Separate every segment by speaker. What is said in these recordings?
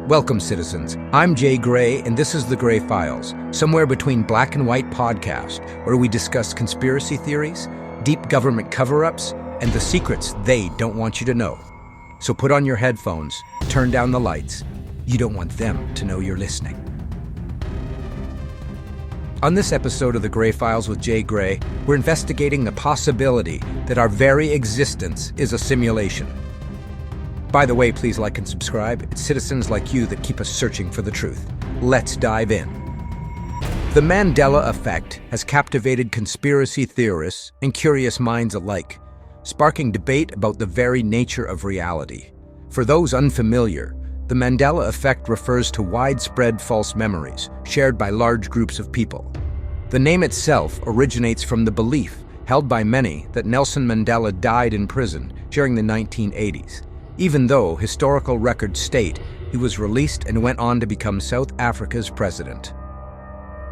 Speaker 1: Welcome, citizens. I'm Jay Gray, and this is The Gray Files, somewhere between black and white podcast, where we discuss conspiracy theories, deep government cover-ups, and the secrets they don't want you to know. So put on your headphones, turn down the lights. You don't want them to know you're listening. On this episode of The Gray Files with Jay Gray, we're investigating the possibility that our very existence is a simulation. By the way, please like and subscribe. It's citizens like you that keep us searching for the truth. Let's dive in. The Mandela effect has captivated conspiracy theorists and curious minds alike, sparking debate about the very nature of reality. For those unfamiliar, the Mandela effect refers to widespread false memories shared by large groups of people. The name itself originates from the belief held by many that Nelson Mandela died in prison during the 1980s. Even though historical records state he was released and went on to become South Africa's president.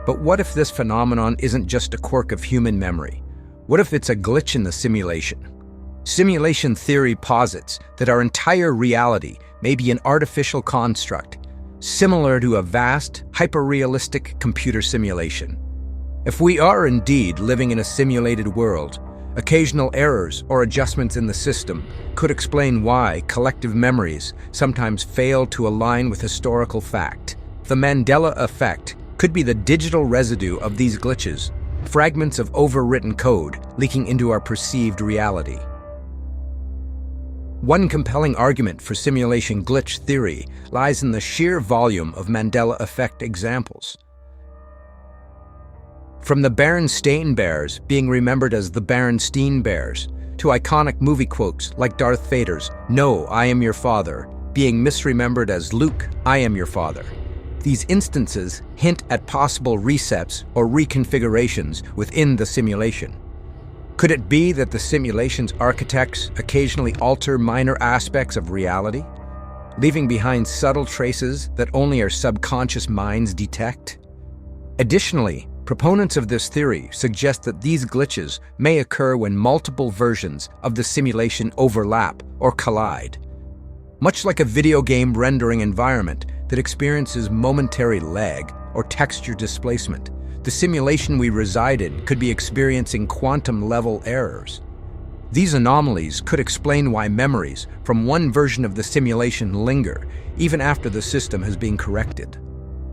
Speaker 1: But what if this phenomenon isn't just a quirk of human memory? What if it's a glitch in the simulation? Simulation theory posits that our entire reality may be an artificial construct, similar to a vast, hyper-realistic computer simulation. If we are indeed living in a simulated world, occasional errors or adjustments in the system could explain why collective memories sometimes fail to align with historical fact. The Mandela effect could be the digital residue of these glitches, fragments of overwritten code leaking into our perceived reality. One compelling argument for simulation glitch theory lies in the sheer volume of Mandela effect examples. From the Berenstain Bears being remembered as the Berenstein Bears, to iconic movie quotes like Darth Vader's "No, I am your father" being misremembered as "Luke, I am your father." These instances hint at possible resets or reconfigurations within the simulation. Could it be that the simulation's architects occasionally alter minor aspects of reality, leaving behind subtle traces that only our subconscious minds detect? Additionally, proponents of this theory suggest that these glitches may occur when multiple versions of the simulation overlap or collide. Much like a video game rendering environment that experiences momentary lag or texture displacement, the simulation we reside in could be experiencing quantum-level errors. These anomalies could explain why memories from one version of the simulation linger even after the system has been corrected.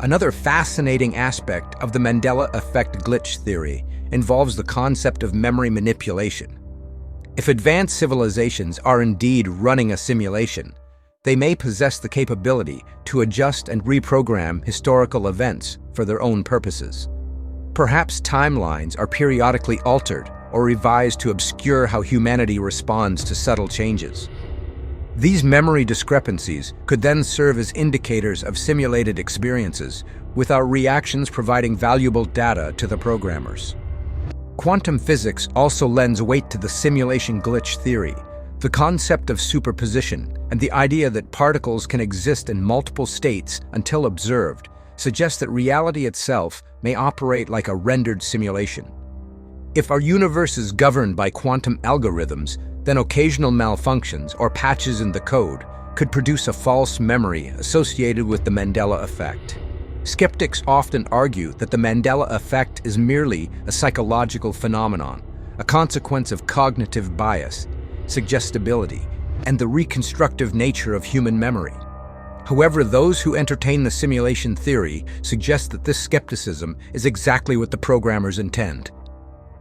Speaker 1: Another fascinating aspect of the Mandela effect glitch theory involves the concept of memory manipulation. If advanced civilizations are indeed running a simulation, they may possess the capability to adjust and reprogram historical events for their own purposes. Perhaps timelines are periodically altered or revised to obscure how humanity responds to subtle changes. These memory discrepancies could then serve as indicators of simulated experiences, with our reactions providing valuable data to the programmers. Quantum physics also lends weight to the simulation glitch theory. The concept of superposition and the idea that particles can exist in multiple states until observed suggests that reality itself may operate like a rendered simulation. If our universe is governed by quantum algorithms, then occasional malfunctions or patches in the code could produce a false memory associated with the Mandela effect. Skeptics often argue that the Mandela effect is merely a psychological phenomenon, a consequence of cognitive bias, suggestibility, and the reconstructive nature of human memory. However, those who entertain the simulation theory suggest that this skepticism is exactly what the programmers intend.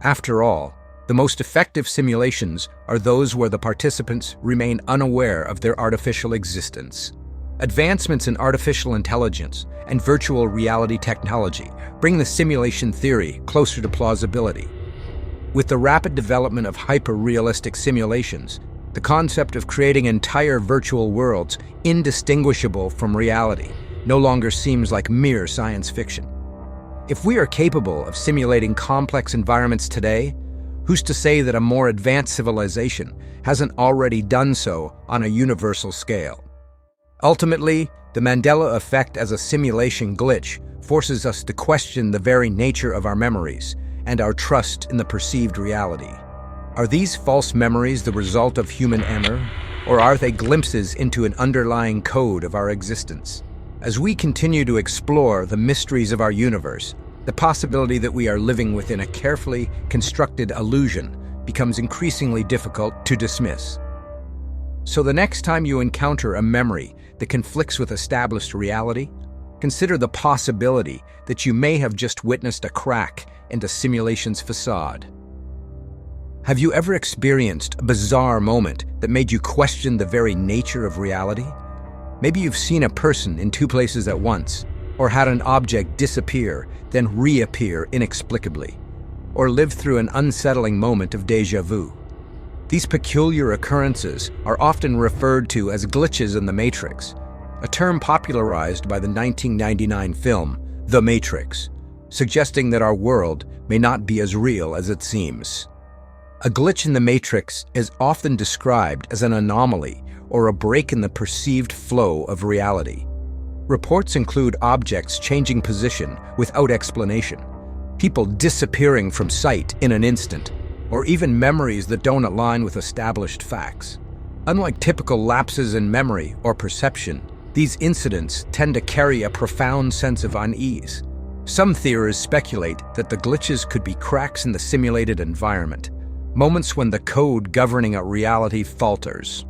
Speaker 1: After all, the most effective simulations are those where the participants remain unaware of their artificial existence. Advancements in artificial intelligence and virtual reality technology bring the simulation theory closer to plausibility. With the rapid development of hyper-realistic simulations, the concept of creating entire virtual worlds indistinguishable from reality no longer seems like mere science fiction. If we are capable of simulating complex environments today, who's to say that a more advanced civilization hasn't already done so on a universal scale? Ultimately, the Mandela effect as a simulation glitch forces us to question the very nature of our memories and our trust in the perceived reality. Are these false memories the result of human error, Or are they glimpses into an underlying code of our existence? As we continue to explore the mysteries of our universe, the possibility that we are living within a carefully constructed illusion becomes increasingly difficult to dismiss. So the next time you encounter a memory that conflicts with established reality, consider the possibility that you may have just witnessed a crack in the simulation's facade. Have you ever experienced a bizarre moment that made you question the very nature of reality? Maybe you've seen a person in two places at once, or had an object disappear, then reappear inexplicably, or lived through an unsettling moment of déjà vu. These peculiar occurrences are often referred to as glitches in the Matrix, a term popularized by the 1999 film The Matrix, suggesting that our world may not be as real as it seems. A glitch in the Matrix is often described as an anomaly or a break in the perceived flow of reality. Reports include objects changing position without explanation, people disappearing from sight in an instant, or even memories that don't align with established facts. Unlike typical lapses in memory or perception, these incidents tend to carry a profound sense of unease. Some theorists speculate that the glitches could be cracks in the simulated environment, moments when the code governing a reality falters.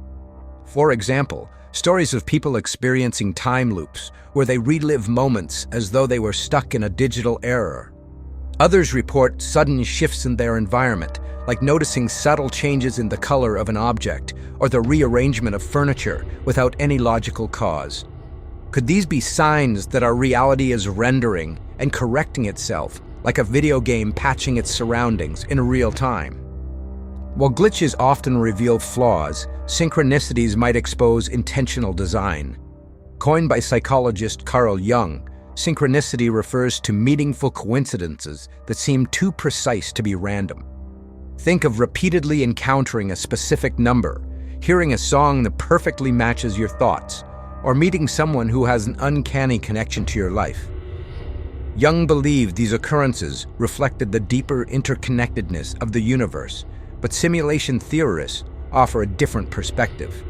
Speaker 1: For example, stories of people experiencing time loops where they relive moments as though they were stuck in a digital error. Others report sudden shifts in their environment, like noticing subtle changes in the color of an object or the rearrangement of furniture without any logical cause. Could these be signs that our reality is rendering and correcting itself, like a video game patching its surroundings in real time? While glitches often reveal flaws, synchronicities might expose intentional design. Coined by psychologist Carl Jung, synchronicity refers to meaningful coincidences that seem too precise to be random. Think of repeatedly encountering a specific number, hearing a song that perfectly matches your thoughts, or meeting someone who has an uncanny connection to your life. Jung believed these occurrences reflected the deeper interconnectedness of the universe, but simulation theorists offer a different perspective.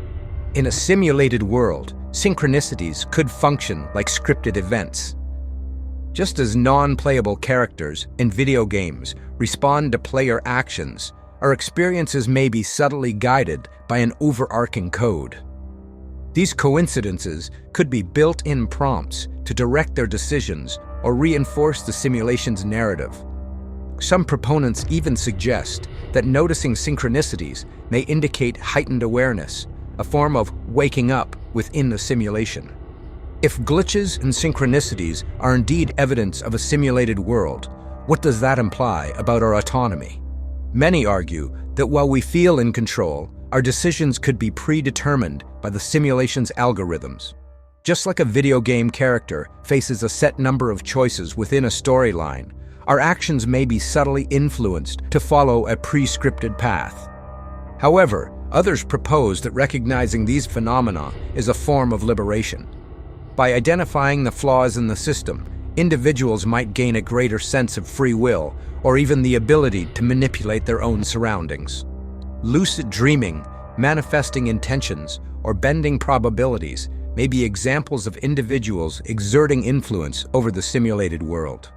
Speaker 1: In a simulated world, synchronicities could function like scripted events. Just as non-playable characters in video games respond to player actions, our experiences may be subtly guided by an overarching code. These coincidences could be built-in prompts to direct their decisions or reinforce the simulation's narrative. Some proponents even suggest that noticing synchronicities may indicate heightened awareness, a form of waking up within the simulation. If glitches and synchronicities are indeed evidence of a simulated world, what does that imply about our autonomy? Many argue that while we feel in control, our decisions could be predetermined by the simulation's algorithms. Just like a video game character faces a set number of choices within a storyline, our actions may be subtly influenced to follow a pre-scripted path. However, others propose that recognizing these phenomena is a form of liberation. By identifying the flaws in the system, individuals might gain a greater sense of free will or even the ability to manipulate their own surroundings. Lucid dreaming, manifesting intentions, or bending probabilities may be examples of individuals exerting influence over the simulated world.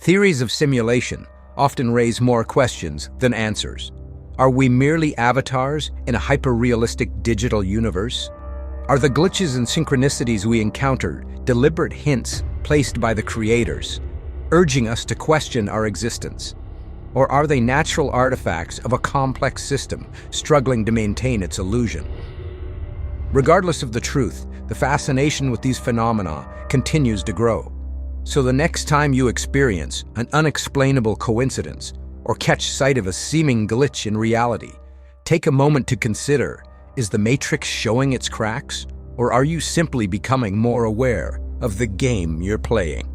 Speaker 1: Theories of simulation often raise more questions than answers. Are we merely avatars in a hyper-realistic digital universe? Are the glitches and synchronicities we encounter deliberate hints placed by the creators, urging us to question our existence? Or are they natural artifacts of a complex system struggling to maintain its illusion? Regardless of the truth, the fascination with these phenomena continues to grow. So the next time you experience an unexplainable coincidence or catch sight of a seeming glitch in reality, take a moment to consider, is the Matrix showing its cracks, or are you simply becoming more aware of the game you're playing?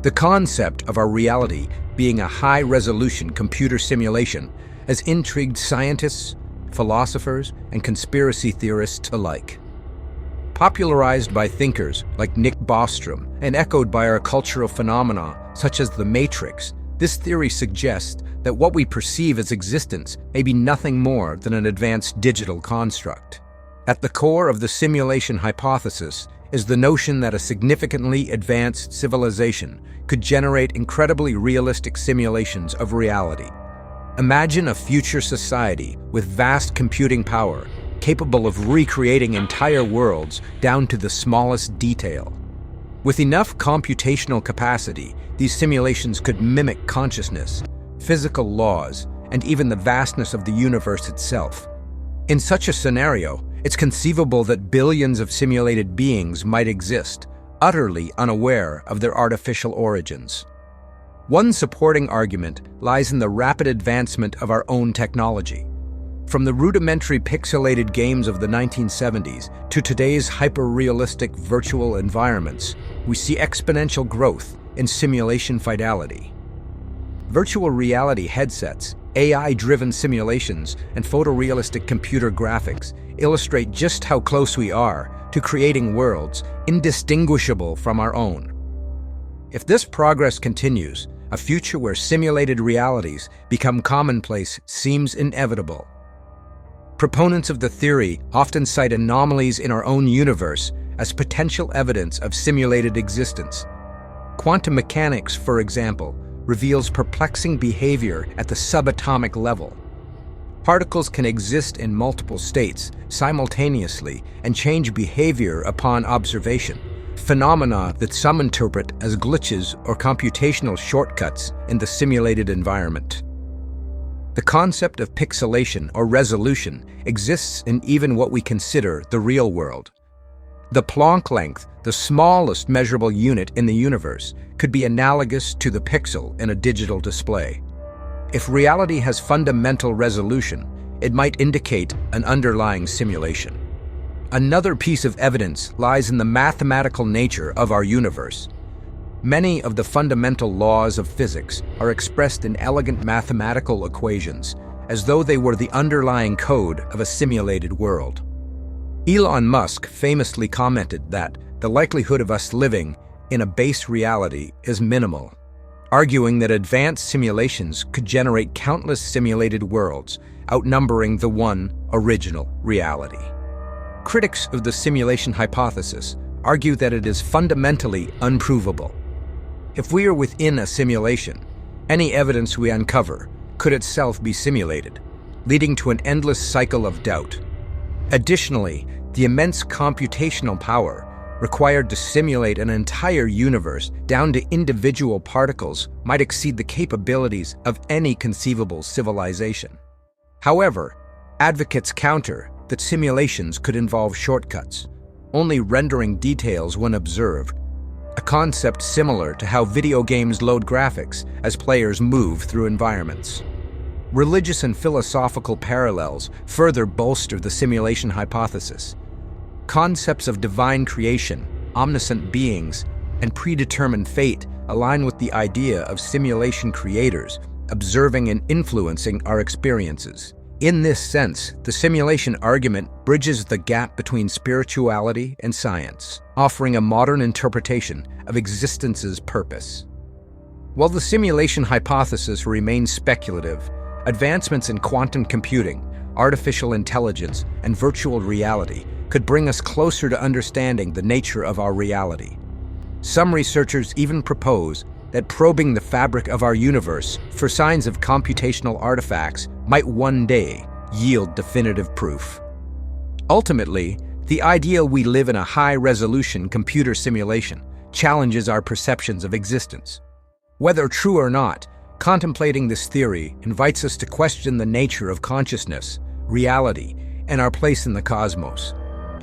Speaker 1: The concept of our reality being a high-resolution computer simulation has intrigued scientists, philosophers, and conspiracy theorists alike. Popularized by thinkers like Nick Bostrom and echoed by our cultural phenomena such as the Matrix, this theory suggests that what we perceive as existence may be nothing more than an advanced digital construct. At the core of the simulation hypothesis is the notion that a significantly advanced civilization could generate incredibly realistic simulations of reality. Imagine a future society with vast computing power, capable of recreating entire worlds down to the smallest detail. With enough computational capacity, these simulations could mimic consciousness, physical laws, and even the vastness of the universe itself. In such a scenario, it's conceivable that billions of simulated beings might exist, utterly unaware of their artificial origins. One supporting argument lies in the rapid advancement of our own technology. From the rudimentary pixelated games of the 1970s to today's hyper-realistic virtual environments, we see exponential growth in simulation fidelity. Virtual reality headsets, AI-driven simulations, and photorealistic computer graphics illustrate just how close we are to creating worlds indistinguishable from our own. If this progress continues, a future where simulated realities become commonplace seems inevitable. Proponents of the theory often cite anomalies in our own universe as potential evidence of simulated existence. Quantum mechanics, for example, reveals perplexing behavior at the subatomic level. Particles can exist in multiple states simultaneously and change behavior upon observation, phenomena that some interpret as glitches or computational shortcuts in the simulated environment. The concept of pixelation or resolution exists in even what we consider the real world. The Planck length, the smallest measurable unit in the universe, could be analogous to the pixel in a digital display. If reality has fundamental resolution, it might indicate an underlying simulation. Another piece of evidence lies in the mathematical nature of our universe. Many of the fundamental laws of physics are expressed in elegant mathematical equations, as though they were the underlying code of a simulated world. Elon Musk famously commented that the likelihood of us living in a base reality is minimal, arguing that advanced simulations could generate countless simulated worlds, outnumbering the one original reality. Critics of the simulation hypothesis argue that it is fundamentally unprovable. If we are within a simulation, any evidence we uncover could itself be simulated, leading to an endless cycle of doubt. Additionally, the immense computational power required to simulate an entire universe down to individual particles might exceed the capabilities of any conceivable civilization. However, advocates counter that simulations could involve shortcuts, only rendering details when observed, a concept similar to how video games load graphics as players move through environments. Religious and philosophical parallels further bolster the simulation hypothesis. Concepts of divine creation, omniscient beings, and predetermined fate align with the idea of simulation creators observing and influencing our experiences. In this sense, the simulation argument bridges the gap between spirituality and science, offering a modern interpretation of existence's purpose. While the simulation hypothesis remains speculative, advancements in quantum computing, artificial intelligence, and virtual reality could bring us closer to understanding the nature of our reality. Some researchers even propose that probing the fabric of our universe for signs of computational artifacts might one day yield definitive proof. Ultimately, the idea we live in a high-resolution computer simulation challenges our perceptions of existence. Whether true or not, contemplating this theory invites us to question the nature of consciousness, reality, and our place in the cosmos.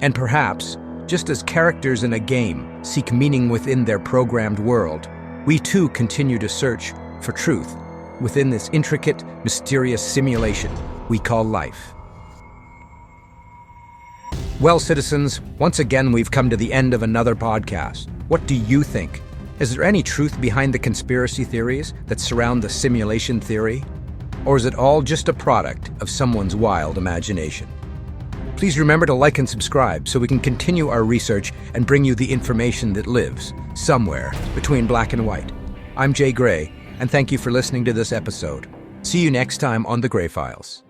Speaker 1: And perhaps, just as characters in a game seek meaning within their programmed world, we too continue to search for truth within this intricate, mysterious simulation we call life. Well, citizens, once again we've come to the end of another podcast. What do you think? Is there any truth behind the conspiracy theories that surround the simulation theory? Or is it all just a product of someone's wild imagination? Please remember to like and subscribe so we can continue our research and bring you the information that lives somewhere between black and white. I'm Jay Gray, and thank you for listening to this episode. See you next time on The Grey Files.